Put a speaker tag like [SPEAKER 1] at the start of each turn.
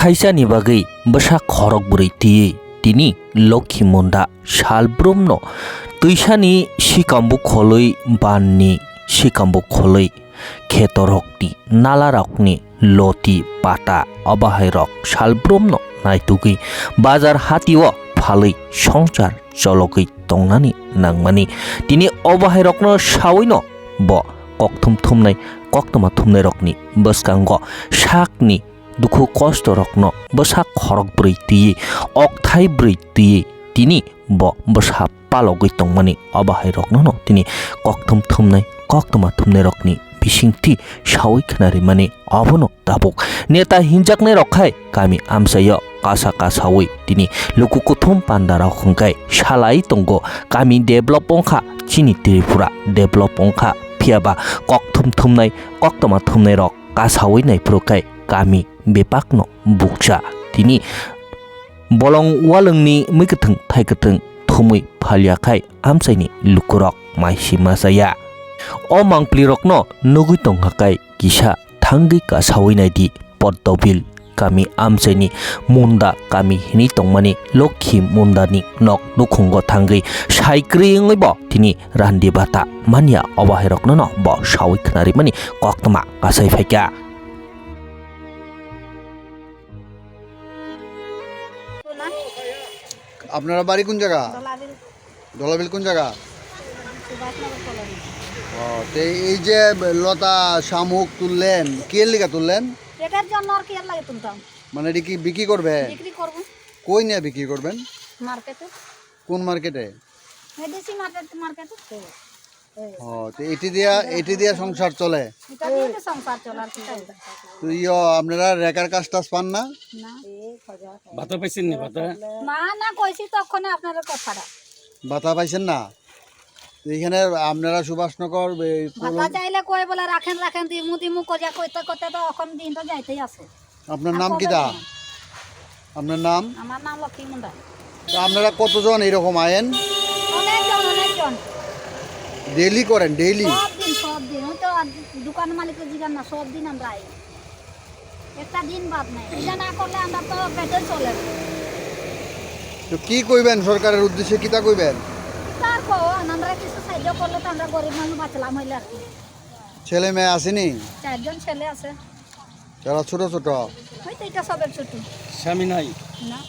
[SPEAKER 1] थाइसानि बागै बसा खरक बुरै तियै तिनि लक्ष्मी मुन्दा सालब्रमनो तैसानि सिकाम्बु खलै बाननि सिकाम्बु खलै खेतरकनि नालारकनि लति पाता अबाहायरक सालब्रमनो नायतुगै बाजार हातिव फालै संसार चलगै तंनानि नांमानि तिनि अबाहायरकनो सावैनो ब कक्थुम थुमनाय कक्तमा थुमनाय रकनि बसकांग साकनि दुखु कष्ट रक्न बसा खरक ब्रै तियै अक्थाय ब्रै तियै तिनि बसा पालगै तंमानि अबाहाय रक्न न तिनि कक्थुम थुमनाय कक्तमा थुमनाय रकनि बिसिंथि सावै खनारि माने अबनो दाबक नेता हिंजाकनाय रखाय गामि आमसाय कासा कासावै तिनि लुकु कुथुम पान्डा रखंखाय सालाय तंग गामि डेभलप पंखा चिनि त्रिपुरा डेभलप पंखा फियाबा कक्थुम थुमनाय कक्तमा थुमनाय रक कासावै नायफ्रुखाय गामि बेपाकनो बुकसा तिनि बलं वालंनि मैगथों थाइगथों थुमै फालियाखाय आमसायनि लुकुरक माइसि मासाया अ मांप्लि रकनो नगै तंहाखाय किसा थांगै कासावै नायदि पद्दबिल गामि आमसायनि मुन्दा गामि हिनि तंमानि लक्ष्मी मुन्दानि नक नुखुंग थांगै साइक्रिङै ब तिनि रान्दि बाता मानिया अबाहाय रकनो न ब सावै खनारि मानि कक्तमा कासाय फाइका
[SPEAKER 2] আপনারা বাড়ি কোন জায়গা? দলাবিল কোন জায়গা? এই যে লতা শামুক তুললেন কি লিগা তুললেন?
[SPEAKER 3] এটার জন্য আর কি লাগে তুলতাম।
[SPEAKER 2] মানে এটা কি বিক্রি করবে?
[SPEAKER 3] বিক্রি করব।
[SPEAKER 2] কই নিয়ে বিক্রি করবেন?
[SPEAKER 3] মার্কেটে।
[SPEAKER 2] কোন মার্কেটে?
[SPEAKER 3] মেডিসি মার্কেটে।
[SPEAKER 2] তো এটি দিয়া সংসার চলে?
[SPEAKER 3] এটা দিয়ে সংসার চলার কি?
[SPEAKER 2] তো আপনারা রেকার কাজ টাজ পান না?
[SPEAKER 3] না।
[SPEAKER 4] ভাতা পাইছেন না ভাতা?
[SPEAKER 3] না কইছি তখন আপনাদের কথাটা।
[SPEAKER 2] ভাতা পাইছেন না? এইখানে আপনারা সুভাষনগর
[SPEAKER 3] ভাতা চাইলে কই বলে রাখেন দিমু কইয়া কইতে তো এখন দিন তো যাইতেই আছে।
[SPEAKER 2] আপনার নাম কি দা? আপনার নাম?
[SPEAKER 3] আমার নাম লক্ষ্মী মুন্ডা।
[SPEAKER 2] তো আপনারা কতজন এরকম আয়েন?
[SPEAKER 3] অনেকজন।
[SPEAKER 2] ডেইলি করেন? ডেইলি
[SPEAKER 3] সব দিন ওই তো দোকান মালিকের জিগান না সব দিন আমরা আই একটা দিন বাদ নাই এটা না করলে আমরা তো পেটে চলে
[SPEAKER 2] তো কি কইবেন সরকারের উদ্দেশ্যে কিতা কইবেন?
[SPEAKER 3] তারপর আমরা কিছু সাহায্য করলে তো আমরা গরিব মানুষ বাঁচলাম হইলে আর কি।
[SPEAKER 2] ছেলে মেয়ে আসেনি?
[SPEAKER 3] 4 জন ছেলে আছে।
[SPEAKER 2] যারা ছোট ছোট?
[SPEAKER 3] ওই তো এটা সবের ছোট।
[SPEAKER 4] স্বামী নাই?
[SPEAKER 3] না।